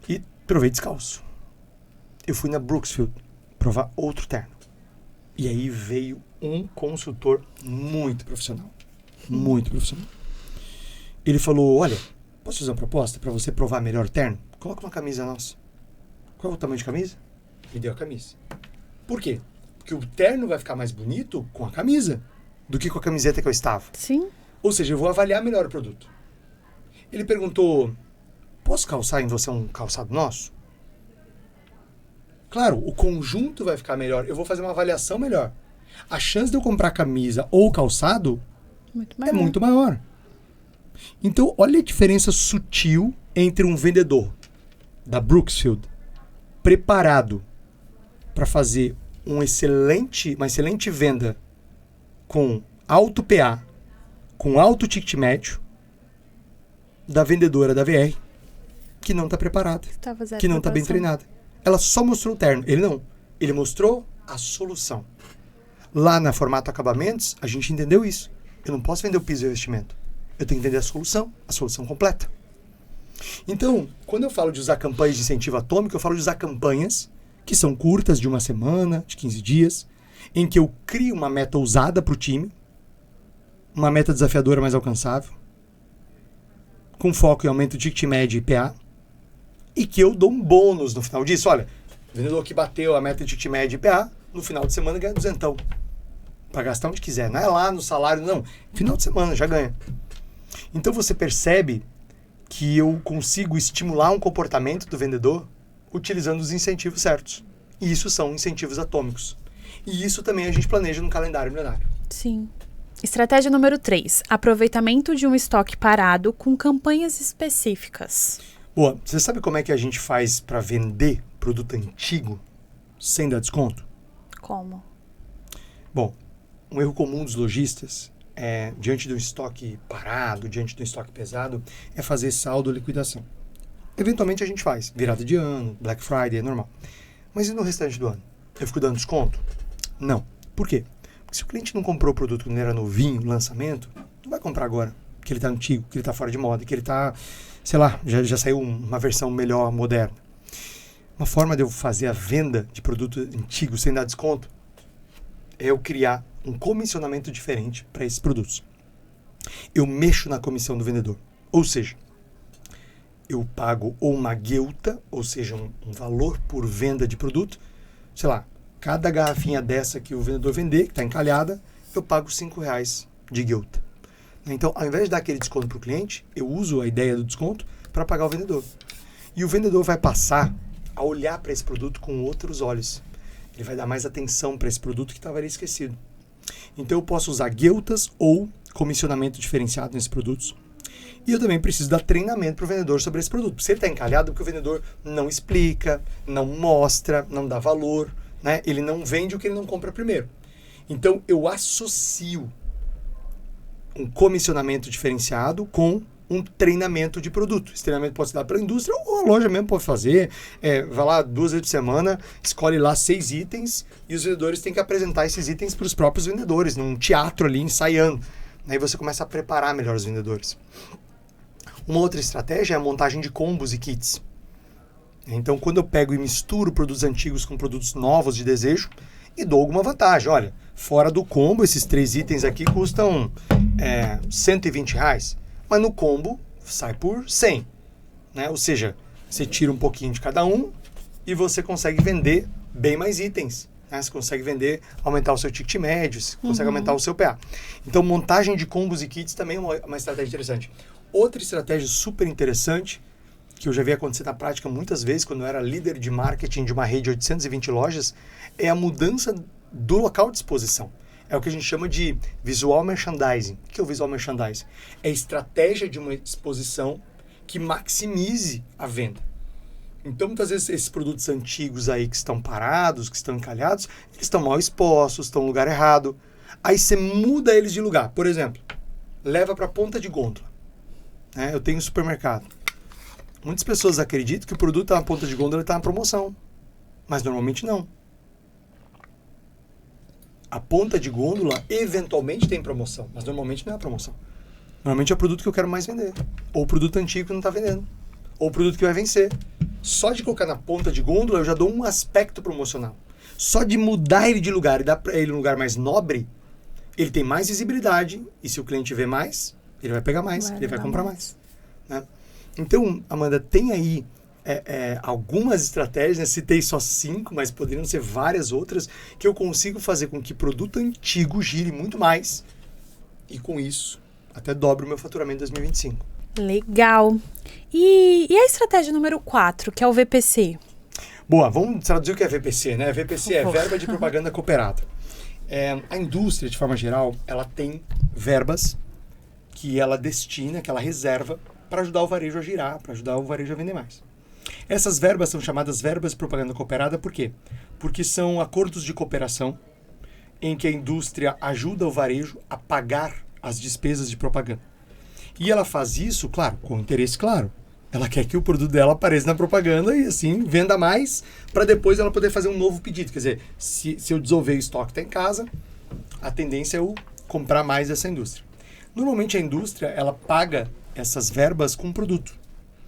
E provei descalço. Eu fui na Brooksfield provar outro terno. E aí veio um consultor muito profissional. Muito profissional. Ele falou: olha, posso fazer uma proposta para você provar melhor terno? Coloca uma camisa nossa. Qual é o tamanho de camisa? Me deu a camisa. Por quê? Porque o terno vai ficar mais bonito com a camisa do que com a camiseta que eu estava. Sim. Ou seja, eu vou avaliar melhor o produto. Ele perguntou: posso calçar em você um calçado nosso? Claro, o conjunto vai ficar melhor. Eu vou fazer uma avaliação melhor. A chance de eu comprar camisa ou calçado é muito maior. Então, olha a diferença sutil entre um vendedor da Brooksfield preparado para fazer uma excelente venda com alto PA, com alto ticket médio, da vendedora da VR, que não está preparada, que não está bem treinada. Ela só mostrou o terno, ele não. Ele mostrou a solução. Lá na Formato Acabamentos, a gente entendeu isso. Eu não posso vender o piso e o revestimento. Eu tenho que vender a solução completa. Então, quando eu falo de usar campanhas de incentivo atômico, eu falo de usar campanhas que são curtas, de uma semana, de 15 dias, em que eu crio uma meta ousada para o time, uma meta desafiadora mais alcançável, com foco em aumento de ticket médio e PA, e que eu dou um bônus no final disso. Olha, o vendedor que bateu a meta de ticket médio e PA, no final de semana ganha 200. Para gastar onde quiser. Não é lá no salário, não. Final de semana já ganha. Então você percebe que eu consigo estimular um comportamento do vendedor utilizando os incentivos certos. E isso são incentivos atômicos. E isso também a gente planeja no calendário milionário. Sim. Estratégia número 3. Aproveitamento de um estoque parado com campanhas específicas. Boa. Você sabe como é que a gente faz para vender produto antigo sem dar desconto? Como? Bom, um erro comum dos lojistas diante de um estoque parado, diante de um estoque pesado, é fazer saldo ou liquidação. Eventualmente a gente faz. Virada de ano, Black Friday, é normal. Mas e no restante do ano? Eu fico dando desconto? Não. Por quê? Porque se o cliente não comprou o produto quando era novinho, lançamento, não vai comprar agora. Que ele está antigo, que ele está fora de moda, que ele está, sei lá, já saiu uma versão melhor, moderna. Uma forma de eu fazer a venda de produto antigo sem dar desconto é eu criar um comissionamento diferente para esses produtos. Eu mexo na comissão do vendedor. Ou seja, eu pago ou uma guelta, ou seja, um valor por venda de produto. Sei lá, cada garrafinha dessa que o vendedor vender, que está encalhada, eu pago R$5 de guelta. Então, ao invés de dar aquele desconto para o cliente, eu uso a ideia do desconto para pagar o vendedor. E o vendedor vai passar a olhar para esse produto com outros olhos. Ele vai dar mais atenção para esse produto que estava ali esquecido. Então, eu posso usar gueltas ou comissionamento diferenciado nesses produtos. E eu também preciso dar treinamento para o vendedor sobre esse produto. Se ele está encalhado, porque o vendedor não explica, não mostra, não dá valor, né? Ele não vende o que ele não compra primeiro. Então, eu associo um comissionamento diferenciado com um treinamento de produto. Esse treinamento pode ser dado pela indústria ou a loja mesmo pode fazer. Vai lá 2 vezes por semana, escolhe lá 6 itens e os vendedores têm que apresentar esses itens para os próprios vendedores, num teatro ali, ensaiando. Aí você começa a preparar melhor os vendedores. Uma outra estratégia é a montagem de combos e kits. Então, quando eu pego e misturo produtos antigos com produtos novos de desejo e dou alguma vantagem. Olha, fora do combo, esses 3 itens aqui custam R$120. Mas no combo sai por 100, né? Ou seja, você tira um pouquinho de cada um e você consegue vender bem mais itens, né? Você consegue vender, aumentar o seu ticket médio, você consegue aumentar o seu PA. Então, montagem de combos e kits também é uma estratégia interessante. Outra estratégia super interessante, que eu já vi acontecer na prática muitas vezes, quando eu era líder de marketing de uma rede de 820 lojas, é a mudança do local de exposição. É o que a gente chama de visual merchandising. O que é o visual merchandising? É a estratégia de uma exposição que maximize a venda. Então, muitas vezes, esses produtos antigos aí que estão parados, que estão encalhados, eles estão mal expostos, estão no lugar errado. Aí você muda eles de lugar. Por exemplo, leva para a ponta de gôndola. Eu tenho um supermercado. Muitas pessoas acreditam que o produto está na ponta de gôndola e está na promoção. Mas normalmente não. A ponta de gôndola eventualmente tem promoção, mas normalmente não é a promoção. Normalmente é o produto que eu quero mais vender. Ou o produto antigo que não está vendendo. Ou o produto que vai vencer. Só de colocar na ponta de gôndola eu já dou um aspecto promocional. Só de mudar ele de lugar e dar para ele um lugar mais nobre, ele tem mais visibilidade. E se o cliente vê mais, ele vai pegar mais, ele vai comprar mais. Né? Então, Amanda, tem aí algumas estratégias, né? Citei só 5, mas poderiam ser várias outras, que eu consigo fazer com que produto antigo gire muito mais e com isso até dobre o meu faturamento em 2025. Legal. E a estratégia número 4, que é o VPC? Boa, vamos traduzir o que é VPC, né? VPC é Verba de Propaganda Cooperada. A indústria, de forma geral, ela tem verbas que ela destina, que ela reserva para ajudar o varejo a girar, para ajudar o varejo a vender mais. Essas verbas são chamadas verbas de propaganda cooperada, por quê? Porque são acordos de cooperação em que a indústria ajuda o varejo a pagar as despesas de propaganda. E ela faz isso, claro, com interesse claro. Ela quer que o produto dela apareça na propaganda e assim venda mais para depois ela poder fazer um novo pedido. Quer dizer, se eu dissolver o estoque que está em casa, a tendência é eu comprar mais dessa indústria. Normalmente a indústria ela paga essas verbas com produto.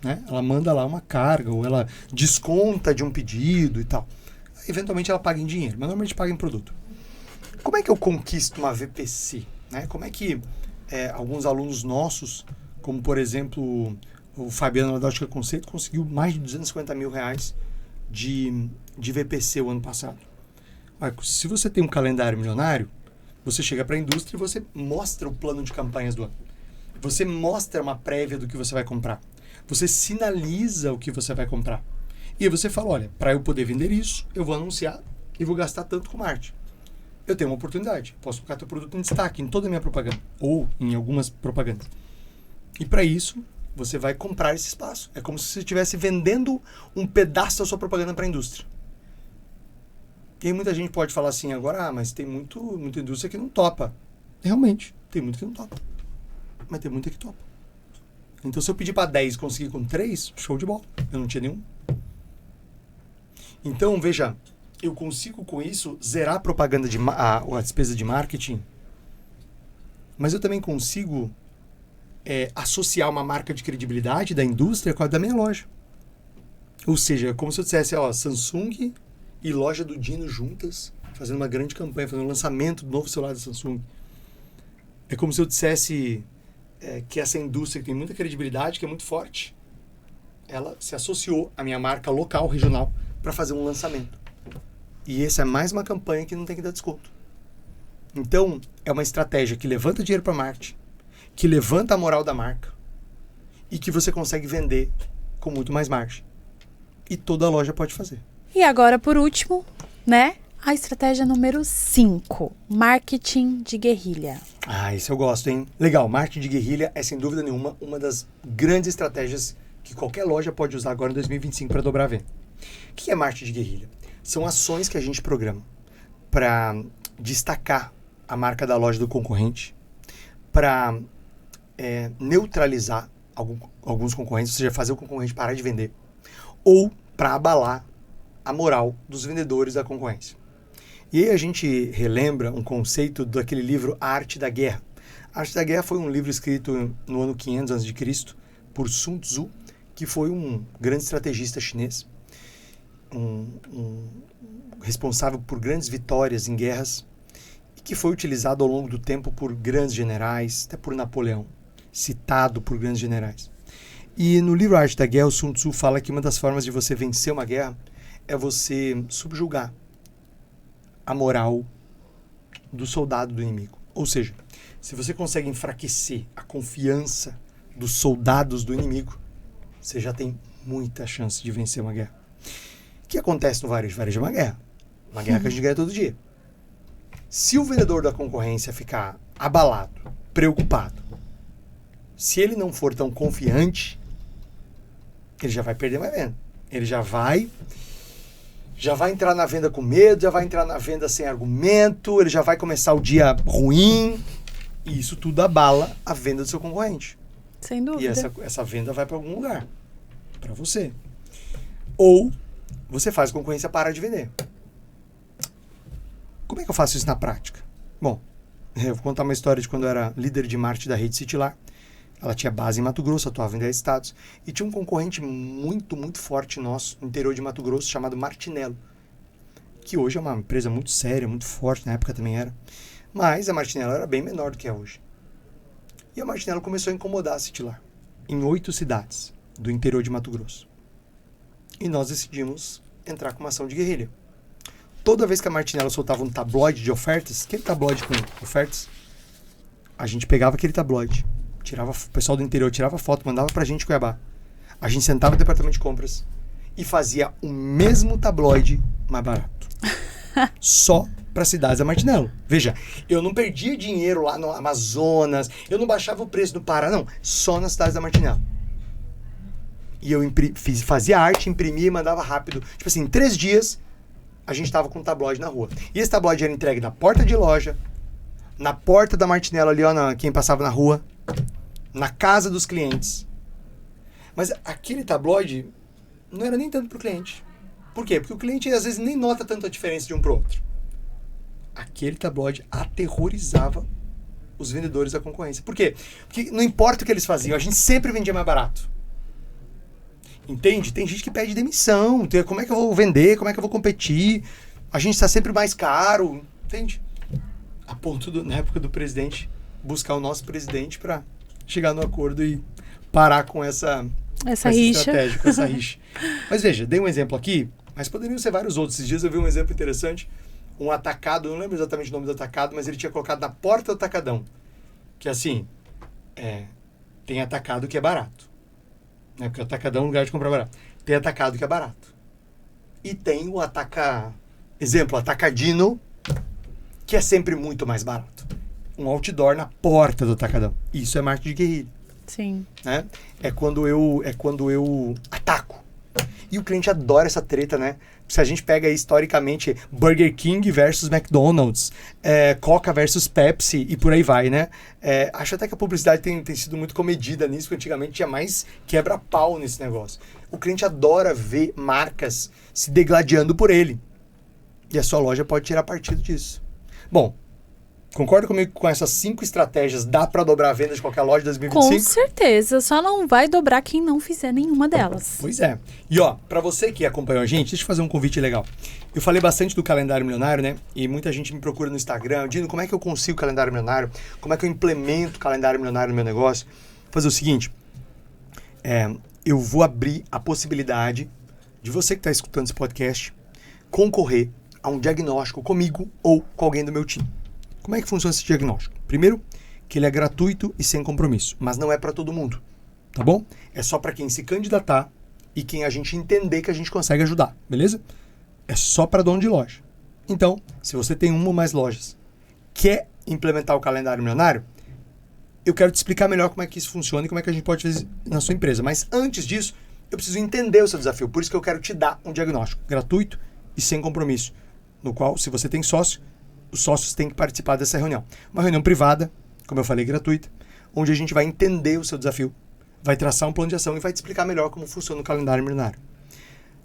Né? Ela manda lá uma carga ou ela desconta de um pedido e tal. Eventualmente ela paga em dinheiro, mas normalmente paga em produto. Como é que eu conquisto uma VPC? Né? Como é que alguns alunos nossos, como por exemplo o Fabiano da Ótica Conceito, conseguiu mais de R$250 mil de VPC o ano passado? Se você tem um calendário milionário, você chega para a indústria e você mostra o plano de campanhas do ano. Você mostra uma prévia do que você vai comprar. Você sinaliza o que você vai comprar. E aí você fala, olha, para eu poder vender isso, eu vou anunciar e vou gastar tanto com marketing. Eu tenho uma oportunidade. Posso colocar teu produto em destaque em toda a minha propaganda. Ou em algumas propagandas. E para isso, você vai comprar esse espaço. É como se você estivesse vendendo um pedaço da sua propaganda para a indústria. E aí muita gente pode falar assim agora, mas tem muita indústria que não topa. Realmente, tem muita que não topa. Mas tem muita que topa. Então, se eu pedir para 10 e conseguir com 3, show de bola. Eu não tinha nenhum. Então, veja, eu consigo com isso zerar a propaganda, a despesa de marketing, mas eu também consigo associar uma marca de credibilidade da indústria com a da minha loja. Ou seja, é como se eu dissesse, Samsung e loja do Dino juntas, fazendo uma grande campanha, fazendo um lançamento do novo celular da Samsung. É como se eu dissesse que essa indústria que tem muita credibilidade, que é muito forte, ela se associou à minha marca local, regional, para fazer um lançamento. E essa é mais uma campanha que não tem que dar desconto. Então, é uma estratégia que levanta dinheiro para marketing, que levanta a moral da marca e que você consegue vender com muito mais margem. E toda loja pode fazer. E agora, por último, né? A estratégia número 5, marketing de guerrilha. Isso eu gosto, hein? Legal, marketing de guerrilha é sem dúvida nenhuma uma das grandes estratégias que qualquer loja pode usar agora em 2025 para dobrar a venda. O que é marketing de guerrilha? São ações que a gente programa para destacar a marca da loja do concorrente, para neutralizar alguns concorrentes, ou seja, fazer o concorrente parar de vender, ou para abalar a moral dos vendedores da concorrência. E aí a gente relembra um conceito daquele livro A Arte da Guerra. A Arte da Guerra foi um livro escrito no ano 500 a.C. por Sun Tzu, que foi um grande estrategista chinês, responsável por grandes vitórias em guerras, e que foi utilizado ao longo do tempo por grandes generais, até por Napoleão, citado por grandes generais. E no livro A Arte da Guerra, o Sun Tzu fala que uma das formas de você vencer uma guerra é você subjugar a moral do soldado do inimigo. Ou seja, se você consegue enfraquecer a confiança dos soldados do inimigo, você já tem muita chance de vencer uma guerra. O que acontece no varejo? Varejo é uma guerra. Uma guerra que a gente ganha todo dia. Se o vendedor da concorrência ficar abalado, preocupado, se ele não for tão confiante, ele já vai perder mais venda. Ele já vai entrar na venda com medo, já vai entrar na venda sem argumento, ele já vai começar o dia ruim, e isso tudo abala a venda do seu concorrente. Sem dúvida. E essa venda vai para algum lugar, para você. Ou você faz a concorrência parar de vender. Como é que eu faço isso na prática? Bom, eu vou contar uma história de quando eu era líder de marketing da rede Citylar. Ela tinha base em Mato Grosso, atuava em 10 estados. E tinha um concorrente muito, muito forte nosso, no interior de Mato Grosso, chamado Martinello. Que hoje é uma empresa muito séria, muito forte, na época também era. Mas a Martinello era bem menor do que é hoje. E a Martinello começou a incomodar a Citylar, em 8 cidades do interior de Mato Grosso. E nós decidimos entrar com uma ação de guerrilha. Toda vez que a Martinello soltava um tabloide de ofertas, aquele tabloide com ofertas, a gente pegava aquele tabloide, o pessoal do interior tirava foto, mandava pra gente em Cuiabá. A gente sentava no departamento de compras e fazia o mesmo tabloide mais barato. Só para cidades da Martinello. Veja, eu não perdia dinheiro lá no Amazonas, eu não baixava o preço no Pará, não. Só nas cidades da Martinello. E eu fazia arte, imprimia e mandava rápido. Tipo assim, em 3 dias, a gente tava com um tabloide na rua. E esse tabloide era entregue na porta de loja, na porta da Martinello ali, ó, quem passava na rua, na casa dos clientes. Mas aquele tabloide não era nem tanto pro cliente. Por quê? Porque o cliente às vezes nem nota tanto a diferença de um pro outro. Aquele tabloide aterrorizava os vendedores da concorrência. Por quê? Porque não importa o que eles faziam, a gente sempre vendia mais barato. Entende? Tem gente que pede demissão. Como é que eu vou vender? Como é que eu vou competir? A gente está sempre mais caro. Entende? A ponto, na época do presidente, buscar o nosso presidente para chegar no acordo e parar com essa rixa. Estratégia, com essa rixa. Mas veja, dei um exemplo aqui, mas poderiam ser vários outros. Esses dias eu vi um exemplo interessante. Um atacado, eu não lembro exatamente o nome do atacado, mas ele tinha colocado na porta do atacadão. Que assim, tem atacado que é barato. Né? Porque o atacadão é um lugar de comprar barato. Tem atacado que é barato. E tem o atacadino, que é sempre muito mais barato. Um outdoor na porta do atacadão. Isso é marketing de guerrilha. Sim. Né? É quando eu ataco. E o cliente adora essa treta, né? Se a gente pega aí, historicamente, Burger King versus McDonald's, Coca versus Pepsi e por aí vai, né? Acho até que a publicidade tem sido muito comedida nisso, porque antigamente tinha mais quebra-pau nesse negócio. O cliente adora ver marcas se degladiando por ele. E a sua loja pode tirar partido disso. Bom, concorda comigo que com essas 5 estratégias dá para dobrar a venda de qualquer loja de 2025? Com certeza, só não vai dobrar quem não fizer nenhuma delas. Pois é. E ó, para você que acompanhou a gente, deixa eu fazer um convite legal. Eu falei bastante do calendário milionário, né? E muita gente me procura no Instagram, Dino, como é que eu consigo o calendário milionário? Como é que eu implemento o calendário milionário no meu negócio? Vou fazer o seguinte, eu vou abrir a possibilidade de você que está escutando esse podcast concorrer a um diagnóstico comigo ou com alguém do meu time. Como é que funciona esse diagnóstico? Primeiro, que ele é gratuito e sem compromisso, mas não é para todo mundo, tá bom? É só para quem se candidatar e quem a gente entender que a gente consegue ajudar, beleza? É só para dono de loja. Então, se você tem uma ou mais lojas, quer implementar o calendário milionário, eu quero te explicar melhor como é que isso funciona e como é que a gente pode fazer na sua empresa. Mas antes disso, eu preciso entender o seu desafio. Por isso que eu quero te dar um diagnóstico gratuito e sem compromisso, no qual, se você tem sócio, os sócios têm que participar dessa reunião. Uma reunião privada, como eu falei, gratuita, onde a gente vai entender o seu desafio, vai traçar um plano de ação e vai te explicar melhor como funciona o calendário milionário.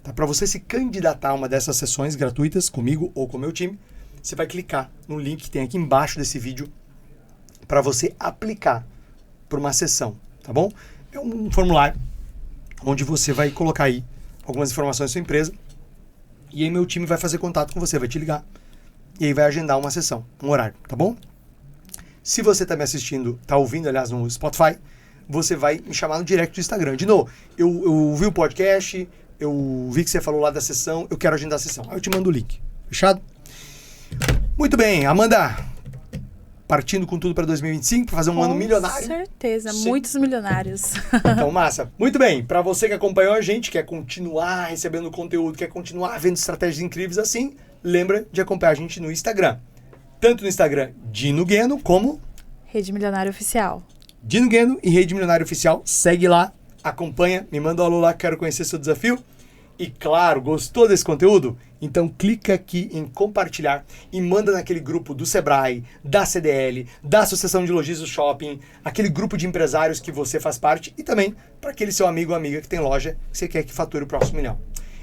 Tá? Para você se candidatar a uma dessas sessões gratuitas, comigo ou com o meu time, você vai clicar no link que tem aqui embaixo desse vídeo para você aplicar para uma sessão, tá bom? É um formulário onde você vai colocar aí algumas informações da sua empresa e aí meu time vai fazer contato com você, vai te ligar e aí vai agendar uma sessão, um horário, tá bom? Se você está me assistindo, está ouvindo, aliás, no Spotify, você vai me chamar no direct do Instagram. De novo, eu vi o podcast, eu vi que você falou lá da sessão, eu quero agendar a sessão. Aí eu te mando o link. Fechado? Muito bem, Amanda, partindo com tudo para 2025, para fazer um ano milionário. Com certeza, muitos milionários. Então, massa. Muito bem, para você que acompanhou a gente, quer continuar recebendo conteúdo, quer continuar vendo estratégias incríveis assim, lembra de acompanhar a gente no Instagram. Tanto no Instagram Dino Gueno, como Rede Milionária Oficial. Dino Gueno e Rede Milionária Oficial. Segue lá, acompanha, me manda um alô lá, quero conhecer seu desafio. E claro, gostou desse conteúdo? Então clica aqui em compartilhar e manda naquele grupo do Sebrae, da CDL, da Associação de Lojistas do Shopping, aquele grupo de empresários que você faz parte e também para aquele seu amigo ou amiga que tem loja que você quer que fature o próximo milhão.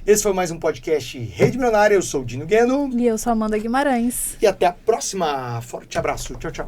Esse foi mais um podcast Rede Milionária. Eu sou o Dino Gueno. E eu sou a Amanda Guimarães. E até a próxima. Forte abraço. Tchau, tchau.